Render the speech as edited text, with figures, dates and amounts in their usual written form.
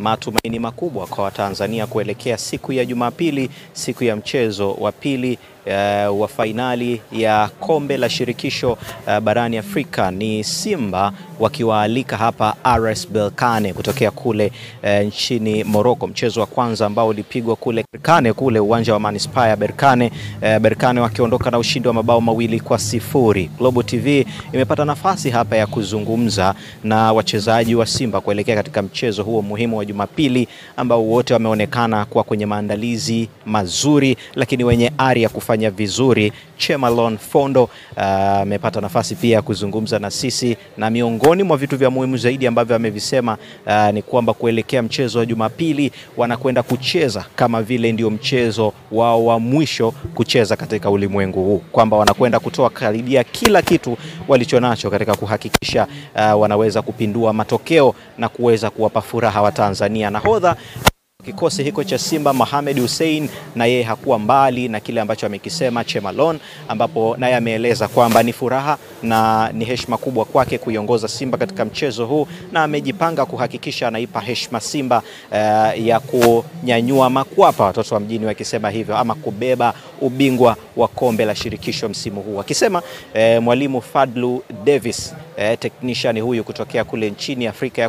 matumaini makubwa kwa Watanzania kuelekea siku ya Jumapili, siku ya mchezo wa pili wa fainali ya kombe la shirikisho barani Afrika. Ni Simba wakiwaalika hapa RS Berkane kutokea kule nchini Morocco. Mchezo wa kwanza ambao ulipigwa kule Berkane, kule uwanja wa Manispaa ya Berkane, Berkane wakiondoka na ushindi wa mabao 2-0. Global TV imepata nafasi hapa ya kuzungumza na wachezaji wa Simba kuelekea katika mchezo huo muhimu wa Jumapili, ambao wote wameonekana kuwa kwenye maandalizi mazuri lakini wenye ari ya kufanya vizuri. Chemalon Fondo amepata nafasi pia ya kuzungumza na sisi, na miongoni mwa vitu vya muhimu zaidi ambavyo amevisema ni kwamba kuelekea mchezo wa Jumapili wanakwenda kucheza kama vile ndio mchezo wao wa mwisho kucheza katika ulimwengu huu, kwamba wanakwenda kutoa karibia kila kitu walichonacho katika kuhakikisha wanaweza kupindua matokeo na kuweza kuwapa furaha wa Tanzania. Nahodha kikosi hiko cha Simba Mohamed Hussein na yeye hakuwa mbali na kile ambacho amekisema Chemalon, ambapo naye ameeleza kwamba ni furaha na ni heshima kubwa kwake kuiongoza Simba katika mchezo huu, na amejipanga kuhakikisha anaipa heshima Simba ya kunyanyua makwapa, watoto wa mjini wakisema hivyo, ama kubeba ubingwa wa kombe la shirikisho msimu huu. Akisema mwalimu Fadlu Davis, technician huyu kutokea kule nchini Afrika